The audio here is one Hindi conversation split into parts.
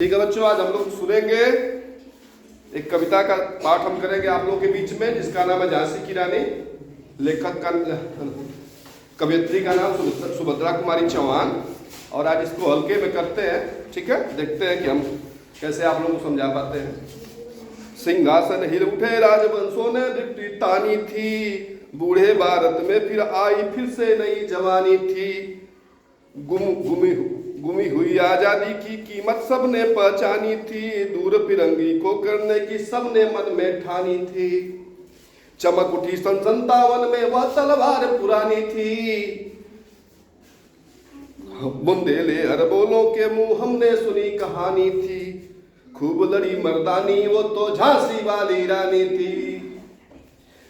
ठीक है बच्चों, आज हम लोग सुनेंगे एक कविता का पाठ हम करेंगे आप लोगों के बीच में, जिसका नाम है झांसी की रानी। लेखक का कवयित्री का नाम सुभद्रा कुमारी चौहान। और आज इसको हल्के में करते हैं, ठीक है। देखते हैं कि हम कैसे आप लोगों को समझा पाते हैं। सिंहासन हिल उठे राजवंशों ने दृष्टि तानी थी, बूढ़े भारत में फिर आई फिर से नई जवानी थी। गुमी हुई आजादी की कीमत सबने पहचानी थी, दूर फिरंगी को करने की सबने मन में ठानी थी। चमक उठी सन 57 में वह तलवार पुरानी थी, बुंदेले अरबोलों के मुंह हमने सुनी कहानी थी। खूब लड़ी मर्दानी वो तो झांसी वाली रानी थी,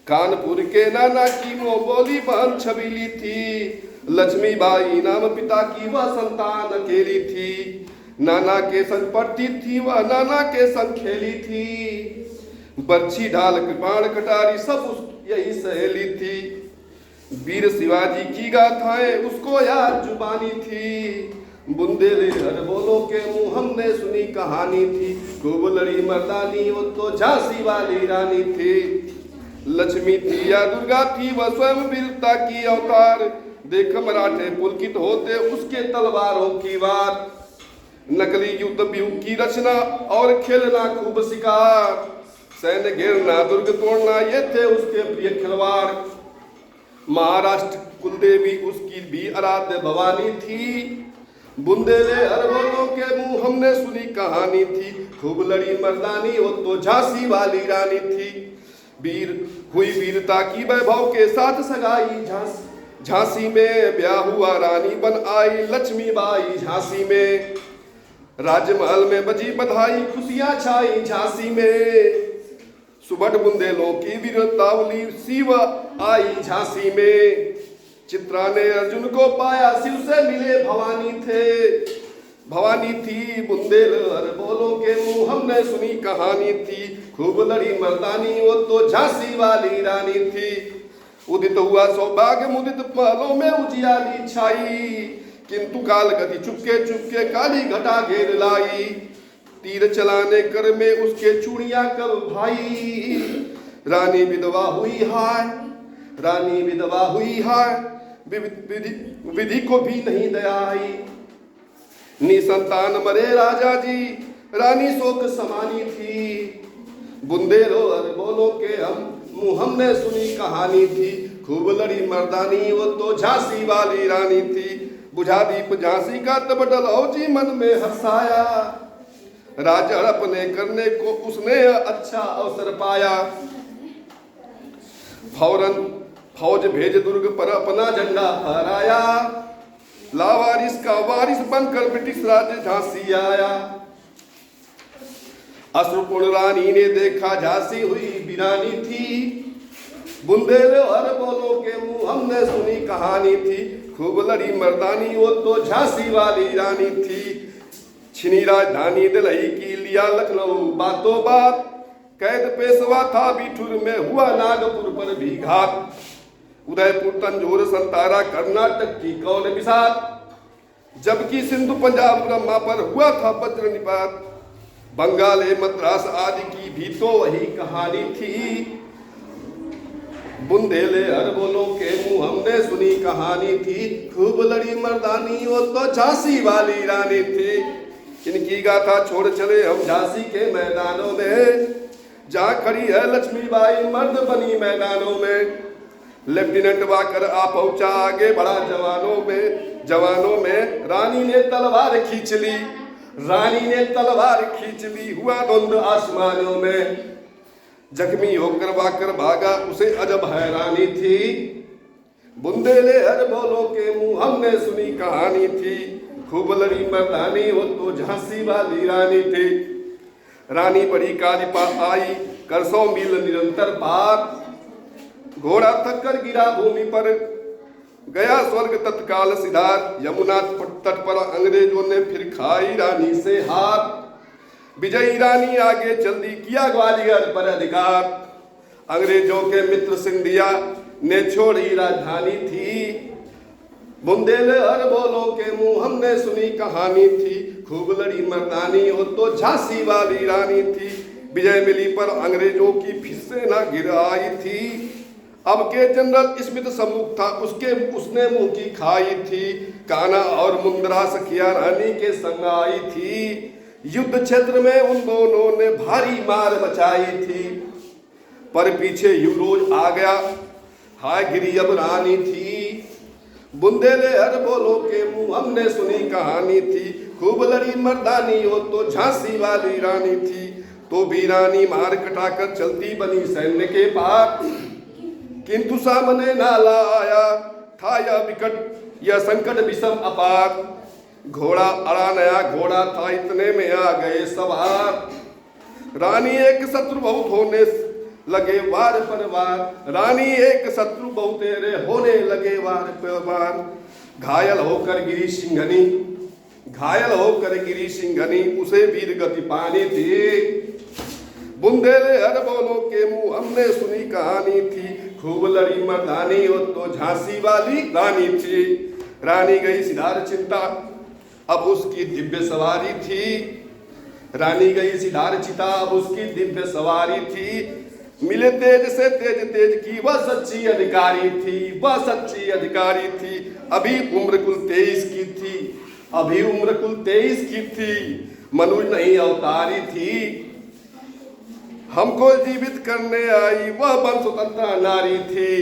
कानपुर के नाना की मुंह बोली बहन छबीली थी। लक्ष्मीबाई नाम पिता की वह संतान अकेली थी, नाना के संग पढ़ती थी वह नाना के संग खेली थी। बर्छी ढाल कृपाण कटारी सब उस यही सहेली थी, वीर शिवाजी की गाथाएं उसको याद जुबानी थी। बुंदेले अरबोलों के मुंह हमने सुनी कहानी थी, खूब लड़ी मर्दानी वो तो झांसी वाली रानी थी। लक्ष्मी थी या दुर्गा थी वह स्वयं वीरता की अवतार, देख मराठे पुलकित होते उसके तलवारों की वार। नकली युद्ध व्यूह की रचना और खेलना खूब शिकार, सैन्य घेरना दुर्ग तोड़ना ये थे उसके प्रिय खिलवाड़। महाराष्ट्र कुलदेवी उसकी भी आराध्य भवानी थी, बुंदेले अरबोलों के मुंह हमने सुनी कहानी थी। खूब लड़ी मर्दानी वो तो झांसी वाली रानी थी, वीर हुई वीरता की वैभव के साथ सगाई झांसी में। ब्याह हुआ रानी बन आई लक्ष्मीबाई झांसी में, राजमहल में बजी बधाई खुशियां छाई झांसी में। सुबह बुंदेलों की वीरतावली शिव आई झांसी में, चित्रा ने अर्जुन को पाया शिव से मिले भवानी थी। बुंदेल अरबोलों के मुंह हमने सुनी कहानी थी, खूब लड़ी मर्दानी वो तो झांसी वाली रानी थी। उदित हुआ सौभाग्य मुदित महलों में उजियाली छाई, किंतु काल गति चुपके चुपके काली घटा घेर लाई। तीर चलाने कर में उसके चूड़ियां कब भाई, रानी विधवा हुई हाय, विधि को भी नहीं दया आई। निसंतान मरे राजा जी रानी शोक समानी थी, बुंदेलो अरबोलों के मुंह हमने सुनी कहानी थी। खूब लड़ी मर्दानी वो तो झांसी वाली रानी थी, बुझा दीप झांसी का तब डलहौजी मन में हंसाया। राजा अपने करने को उसने अच्छा अवसर पाया, फौरन फौज भेज दुर्ग पर अपना झंडा फहराया। लावारिस का वारिस बनकर ब्रिटिश राज झांसी आया। अश्रुपूर्ण रानी ने देखा झांसी हुई वीरानी थी, बुंदेले अरबोलों के मुंह हमने सुनी कहानी थी। खूब लड़ी मर्दानी वो तो झांसी वाली रानी थी, छिनी राजधानी दिल्ली की लिया लखनऊ बातों बात। कैद पेशवा था बिठूर में हुआ नागपुर पर भी घात, उदयपुर तंजौर संतारा कर्नाटक की कौन बिसात। जबकि सिंधु पंजाब ब्रह्मा पर हुआ था वज्र निपात, बंगाल मद्रास आदि की भी तो वही कहानी थी। बुंदेले अरबोलों के मुंह हमने सुनी कहानी थी, खूब लड़ी मर्दानी वो तो झांसी वाली रानी थी। इनकी गाथा छोड़ चले हम झांसी के मैदानों में, जहाँ खड़ी है लक्ष्मीबाई मर्द बनी मैदानों में। लेफ्टिनेंट वाकर आ पहुंचा आगे बढ़ा जवानों में रानी ने तलवार खींच ली हुआ धुंध आसमानों में। जख्मी होकर वाकर भागा उसे अजब हैरानी थी, बुंदेले अरबोलों के मुंह हमने सुनी कहानी थी। खूब लड़ी मर्दानी वो तो झांसी वाली रानी थी। रानी बड़ी काली पास आई कर 100 मील निरंतर पार, घोड़ा थक कर गिरा भूमि पर गया स्वर्ग तत्काल सिधार। यमुना तट पर अंग्रेजों ने फिर खाई रानी से हार, विजयी रानी आगे चल दी किया ग्वालियर पर अधिकार। अंग्रेजों के मित्र सिंधिया ने छोड़ी राजधानी थी, बुंदेले अरबोलों के मुंह हमने सुनी कहानी थी। खूब लड़ी मर्दानी वो तो झांसी वाली रानी थी। विजय मिली पर अंग्रेजों की फिर से ना गिर आई थी। अब के जनरल स्मिथ सम्मुख था उसने मुंह की खाई थी। कान्हा और मुंद्रा सखिया रानी के संग आई थी। युद्ध क्षेत्र में उन दोनों ने भारी मार मचाई थी। पर पीछे युवराज आ गया, हाय गिरी अब रानी थी। बुंदेले अरबों के मुंह हमने सुनी कहानी थी। खूब लड़ी मर्दानी वो तो झांसी वाली रानी थी। तो भी रानी मार कटाकर चलती बनी सैन्य के पार, किंतु सामने नाला आया था यह संकट विषम अपार। घोड़ा अड़ा नया घोड़ा था, इतने में आ गए सवार। रानी एक शत्रु बहुत होने लगे वार पर वार। रानी एक शत्रु बहुतेरे होने लगे वार पर वार। घायल होकर गिरी सिंघनी उसे वीर गति पानी थी। बुंदेले अरबों के मुंह हमने सुनी कहानी थी। खूब लड़ी मर्दानी वो तो झांसी वाली रानी थी। रानी गई सिधार चिंता अब उसकी दिव्य सवारी थी। रानी गई सिधार चिता अब उसकी दिव्य सवारी थी। मिले तेज से तेज की वह सच्ची अधिकारी थी। अभी उम्र कुल 23 की थी। मनुज नहीं अवतारी थी। हमको जीवित करने आई वह बन स्वतंत्र नारी थी।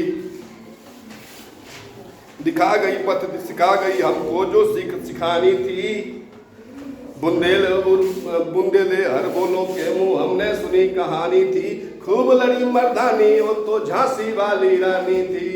दिखा गई पथ सिखा गई हमको जो सिखानी थी। बुंदेले अरबों के मुंह हमने सुनी कहानी थी। खूब लड़ी मर्दानी वो तो झांसी वाली रानी थी।